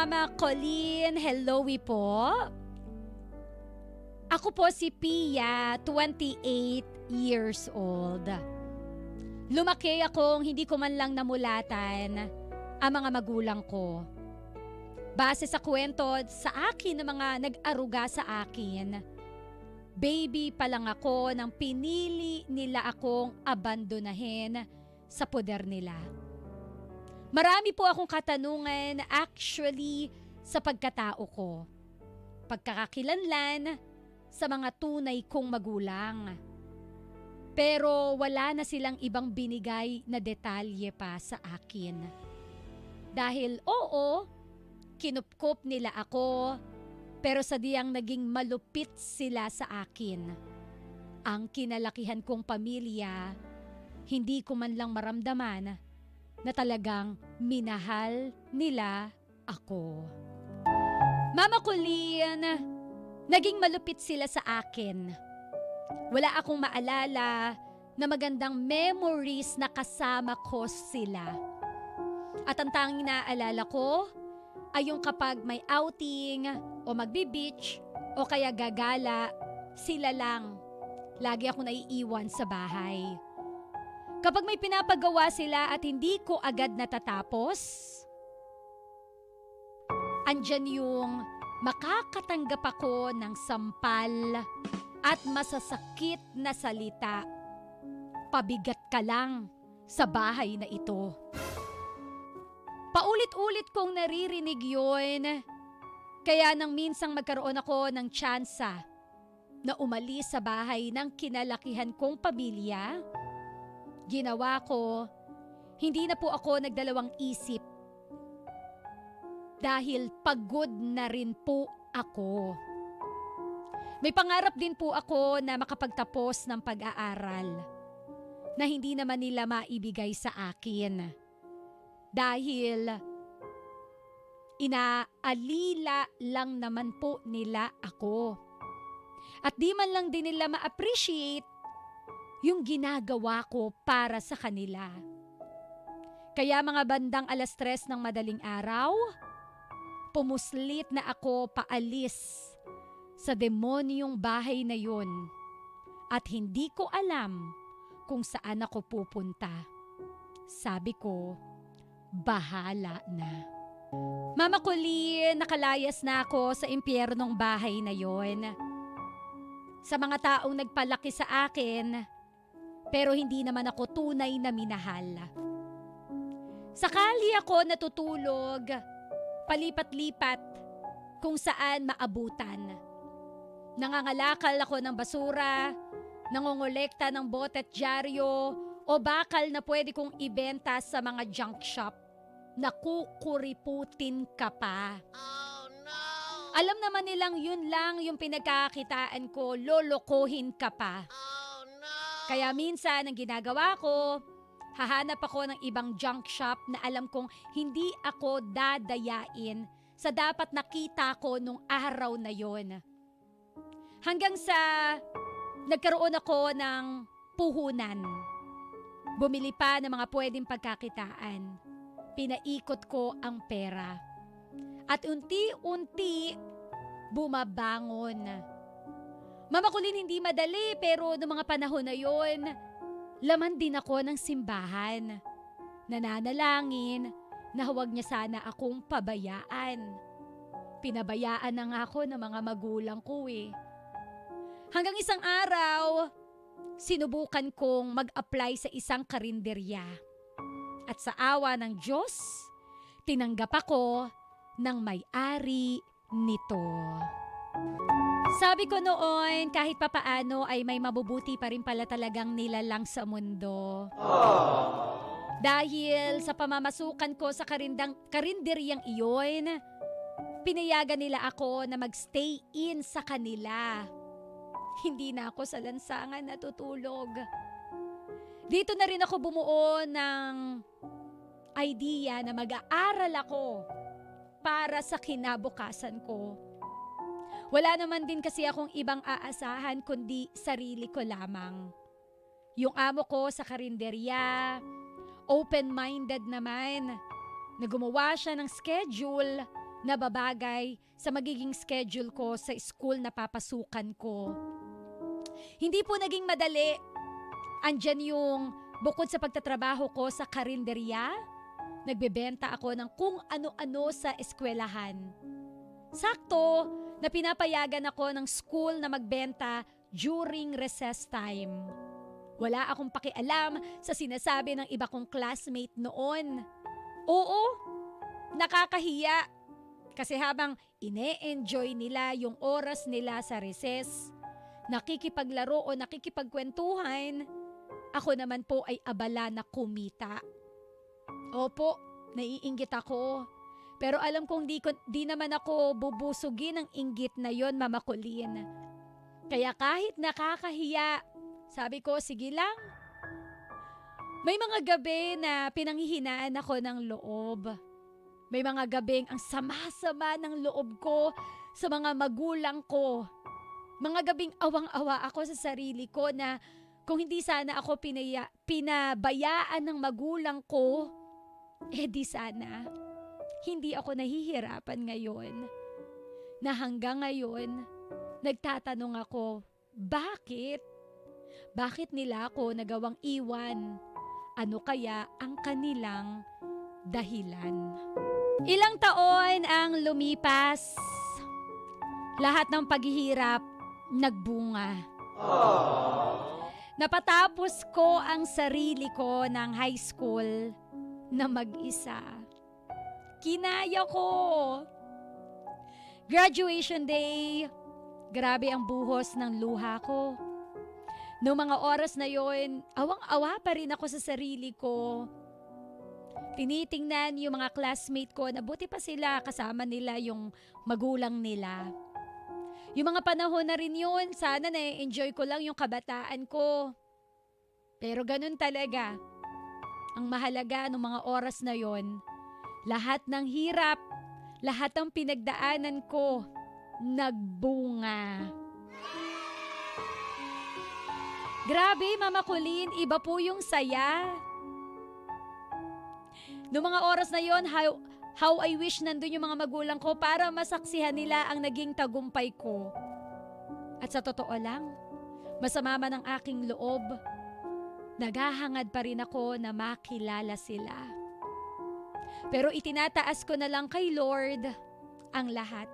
Mama Colleen. Hello po. Ako po si Pia, 28 years old. Lumaki akong hindi ko man lang namulatan ang mga magulang ko. Base sa kwento sa akin ng mga nag-aruga sa akin, baby pa lang ako nang pinili nila akong abandonahin sa poder nila. Marami po akong katanungan actually sa pagkatao ko. Pagkakakilanlan sa mga tunay kong magulang. Pero wala na silang ibang binigay na detalye pa sa akin. Dahil oo, kinupkop nila ako, pero sadyang naging malupit sila sa akin. Ang kinalakihan kong pamilya, hindi ko man lang maramdaman na talagang minahal nila ako. Mama Colleen, naging malupit sila sa akin. Wala akong maalala na magandang memories na kasama ko sila. At ang tanging naaalala ko ay yung kapag may outing o magbi-beach o kaya gagala, sila lang. Lagi ako naiiwan sa bahay. Kapag may pinapagawa sila at hindi ko agad natatapos, andyan yung makakatanggap ako ng sampal at masasakit na salita. Pabigat ka lang sa bahay na ito. Paulit-ulit kong naririnig yun, kaya nang minsang magkaroon ako ng tsansa na umalis sa bahay ng kinalakihan kong pamilya, ginawa ko, hindi na po ako nagdalawang isip. Dahil pagod na rin po ako. May pangarap din po ako na makapagtapos ng pag-aaral na hindi naman nila maibigay sa akin. Dahil inaalila lang naman po nila ako. At di man lang din nila ma-appreciate yung ginagawa ko para sa kanila. Kaya mga bandang 3:00 ng madaling araw, pumuslit na ako paalis sa demonyong bahay na yun at hindi ko alam kung saan ako pupunta. Sabi ko, bahala na. Mama Colleen, nakalayas na ako sa impyernong bahay na yon. Sa mga taong nagpalaki sa akin, pero hindi naman ako tunay na minahal. Sakali ako natutulog, palipat-lipat kung saan maabutan. Nangangalakal ako ng basura, nangongolekta ng bote at dyaryo o bakal na pwede kong ibenta sa mga junk shop. Nakukuriputin ka pa. Oh no! Alam naman nilang yun lang yung pinagkakakitaan ko, lolokohin ka pa. Oh no! Kaya minsan ang ginagawa ko, hahanap ako ng ibang junk shop na alam kong hindi ako dadayain sa dapat nakita ko nung araw na yon. Hanggang sa nagkaroon ako ng puhunan. Bumili pa ng mga pwedeng pagkakitaan. Pinaikot ko ang pera. At unti-unti bumabangon. Mama Colleen, hindi madali pero noong mga panahon na yon, laman din ako ng simbahan. Nananalangin na huwag niya sana akong pabayaan. Pinabayaan na nga ako ng mga magulang ko eh. Hanggang isang araw, sinubukan kong mag-apply sa isang karinderya. At sa awa ng Diyos, tinanggap ako ng may-ari nito. Sabi ko noon, kahit papaano ay may mabubuti pa rin pala talagang nilalang sa mundo. Dahil sa pamamasukan ko sa karinderyang iyon, pinayagan nila ako na magstay in sa kanila. Hindi na ako sa lansangan natutulog. Dito na rin ako bumuo ng idea na mag-aaral ako para sa kinabukasan ko. Wala naman din kasi akong ibang aasahan kundi sarili ko lamang. Yung amo ko sa karinderya, open-minded naman, na gumawa siya ng schedule na babagay sa magiging schedule ko sa school na papasukan ko. Hindi po naging madali. Andyan yung bukod sa pagtatrabaho ko sa karinderya, nagbebenta ako ng kung ano-ano sa eskwelahan. Sakto na pinapayagan ako ng school na magbenta during recess time. Wala akong pakialam sa sinasabi ng iba kong classmate noon. Oo, nakakahiya. Kasi habang ine-enjoy nila yung oras nila sa recess, nakikipaglaro o nakikipagkwentuhan, ako naman po ay abala na kumita. Opo, naiinggit ako. Pero alam kong di naman ako bubusugin ng inggit na yon, Mama Colleen. Kaya kahit nakakahiya, sabi ko, sige lang. May mga gabi na pinanghihinaan ako ng loob. May mga gabing ang sama-sama ng loob ko sa mga magulang ko. Mga gabing awang-awa ako sa sarili ko na kung hindi sana ako pinabayaan ng magulang ko, di sana hindi ako nahihirapan ngayon. Na hanggang ngayon, nagtatanong ako, bakit? Bakit nila ako nagawang iwan? Ano kaya ang kanilang dahilan? Ilang taon ang lumipas. Lahat ng paghihirap nagbunga. Napatapos ko ang sarili ko ng high school na mag-isa. Kinaya ko. Graduation day, grabe ang buhos ng luha ko. Noong mga oras na yon, awang-awa pa rin ako sa sarili ko. Tinitingnan yung mga classmate ko na buti pa sila, kasama nila yung magulang nila. Yung mga panahon na rin yun, sana na-enjoy ko lang yung kabataan ko. Pero ganun talaga. Ang mahalaga ng mga oras na yon, lahat ng hirap, lahat ng pinagdaanan ko, nagbunga. Grabe, Mama Colleen, iba po yung saya. Noong mga oras na yon, how I wish nandun yung mga magulang ko para masaksihan nila ang naging tagumpay ko. At sa totoo lang, masama man ang aking loob, naghahangad pa rin ako na makilala sila. Pero itinataas ko na lang kay Lord ang lahat.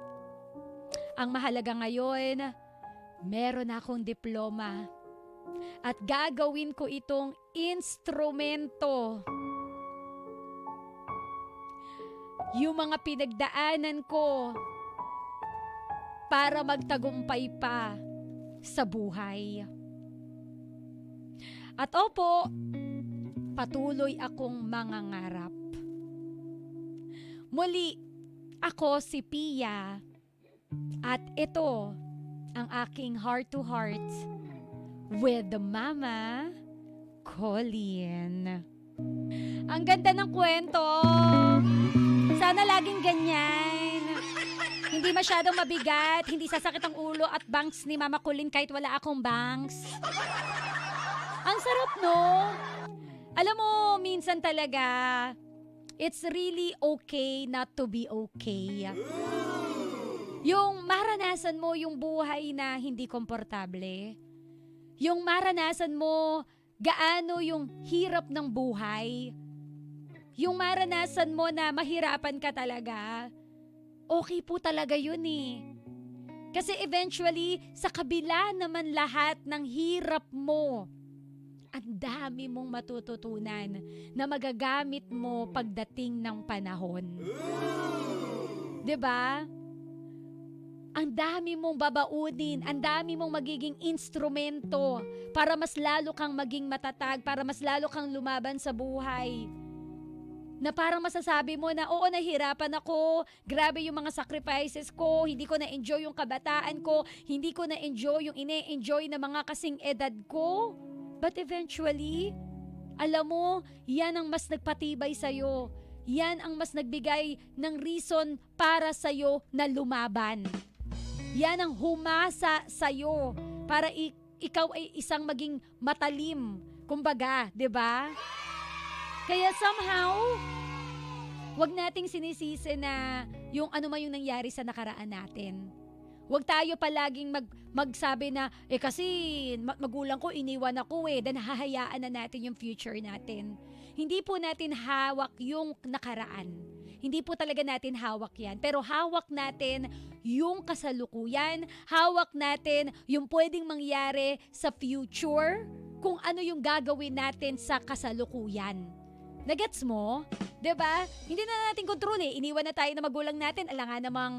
Ang mahalaga ngayon, meron akong diploma. At gagawin ko itong instrumento. Yung mga pinagdaanan ko para magtagumpay pa sa buhay. At opo, patuloy akong mangangarap. Muli, ako si Pia at ito ang aking heart-to-heart with the Mama Colleen. Ang ganda ng kwento. Sana laging ganyan. Hindi masyadong mabigat, hindi sasakit ang ulo at bangs ni Mama Colleen kahit wala akong bangs. Ang sarap, no? Alam mo, minsan talaga, it's really okay not to be okay. Yung maranasan mo yung buhay na hindi komportable. Yung maranasan mo gaano yung hirap ng buhay. Yung maranasan mo na mahirapan ka talaga. Okay po talaga yun eh. Kasi eventually, sa kabila naman lahat ng hirap mo, ang dami mong matututunan na magagamit mo pagdating ng panahon. 'Di ba? Ang dami mong babaunin, ang dami mong magiging instrumento para mas lalo kang maging matatag, para mas lalo kang lumaban sa buhay. Na parang masasabi mo na, oo, nahirapan ako, grabe yung mga sacrifices ko, hindi ko na-enjoy yung kabataan ko, hindi ko na-enjoy yung ine-enjoy na mga kasing edad ko. But eventually, alam mo, yan ang mas nagpatibay sa'yo. Yan ang mas nagbigay ng reason para sa'yo na lumaban. Yan ang humasa sa'yo para ikaw ay isang maging matalim. Kumbaga, 'di ba? Kaya somehow, Huwag nating sinisisi na yung ano man yung nangyari sa nakaraan natin. Huwag tayo palaging magsabi na, kasi magulang ko iniwan ako then hahayaan na natin yung future natin. Hindi po natin hawak yung nakaraan. Hindi po talaga natin hawak yan. Pero hawak natin yung kasalukuyan, hawak natin yung pwedeng mangyari sa future, kung ano yung gagawin natin sa kasalukuyan. Nagets mo? 'Di ba? Hindi na natin kontrol Iniwan na tayo ng magulang natin. Alangan namang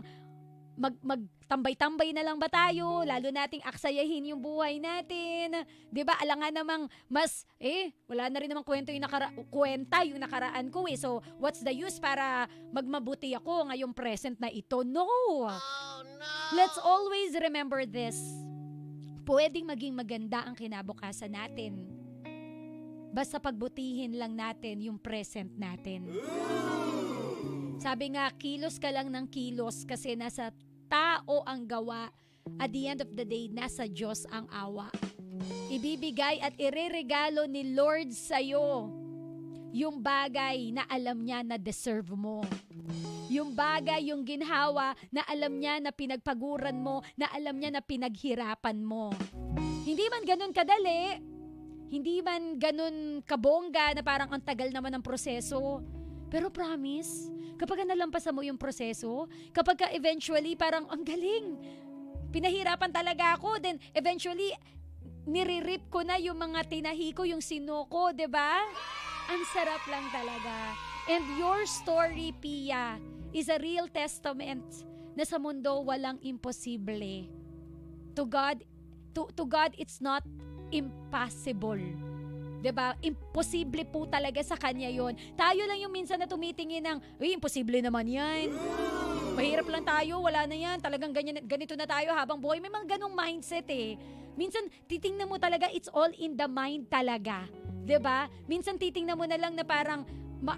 magtambay-tambay na lang ba tayo? Lalo nating aksayahin yung buhay natin. 'Di ba? Alangan namang mas wala na rin namang kwenta yung nakaraan ko So, what's the use para magmabuti ako ngayong present na ito? No. Let's always remember this. Pwedeng maging maganda ang kinabukasan natin. Basta pagbutihin lang natin yung present natin. Sabi nga, kilos ka lang ng kilos kasi nasa tao ang gawa. At the end of the day, nasa Diyos ang awa. Ibibigay at ireregalo ni Lord sa'yo yung bagay na alam niya na deserve mo. Yung bagay, yung ginhawa na alam niya na pinagpaguran mo, na alam niya na pinaghirapan mo. Hindi man ganun kadali, hindi man ganun kabongga na parang ang tagal naman ng proseso. Pero promise, kapag nalampasan mo yung proseso, kapag eventually parang ang galing, pinahirapan talaga ako, then eventually nire-rip ko na yung mga tinahi ko, yung sino ko, 'di ba? Ang sarap lang talaga. And your story, Pia, is a real testament na sa mundo walang imposible. To God, it's not impossible. 'Di ba? Imposible po talaga sa kanya 'yon. Tayo lang yung minsan na tumitingin ng, imposible naman 'yan. Mahirap lang tayo, wala na 'yan. Talagang ganito na tayo habang buhay. May mga ganung mindset Minsan titingnan mo talaga, it's all in the mind talaga. 'Di ba? Minsan titingnan mo na lang na parang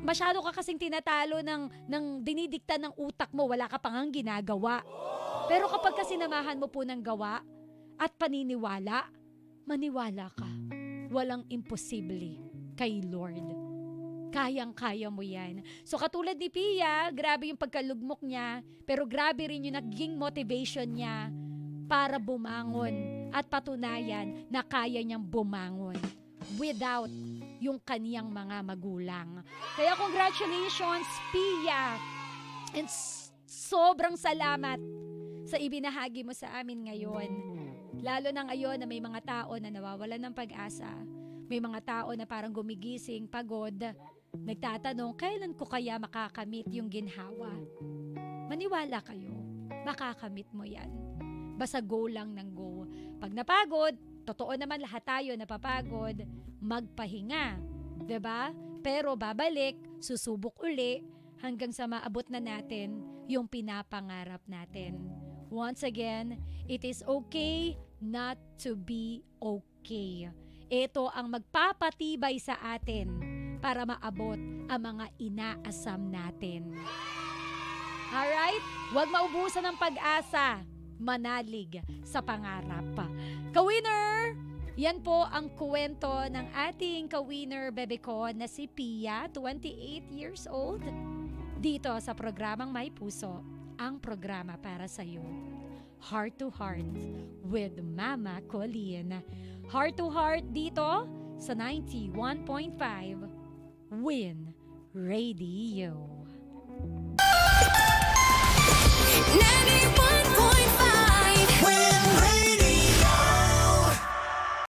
masyado ka kasing tinatalo ng dinidikta ng utak mo, wala ka pang ang ginagawa. Pero kapag sinamahan mo po ng gawa at paniniwala, maniwala ka. Walang imposible kay Lord. Kayang-kaya mo yan. So katulad ni Pia, grabe yung pagkalugmok niya, pero grabe rin yung naging motivation niya para bumangon at patunayan na kaya niyang bumangon without yung kaniyang mga magulang. Kaya congratulations, Pia! And sobrang salamat sa ibinahagi mo sa amin ngayon. Lalo na ngayon na may mga tao na nawawalan ng pag-asa. May mga tao na parang gumigising, pagod, nagtatanong, kailan ko kaya makakamit yung ginhawa? Maniwala kayo, makakamit mo yan. Basta go lang ng go. Pag napagod, totoo naman lahat tayo napapagod, magpahinga. 'Di ba? Pero babalik, susubok uli, hanggang sa maabot na natin yung pinapangarap natin. Once again, it is okay not to be okay. Ito ang magpapatibay sa atin para maabot ang mga inaasam natin. Alright? Huwag maubusan ng pag-asa. Manalig sa pangarap. Ka-winner! Yan po ang kwento ng ating ka-winner bebe ko na si Pia, 28 years old. Dito sa programang May Puso, ang programa para sa iyo. Heart to Heart with Mama Colleen. Heart to Heart dito sa 91.5 Win Radio.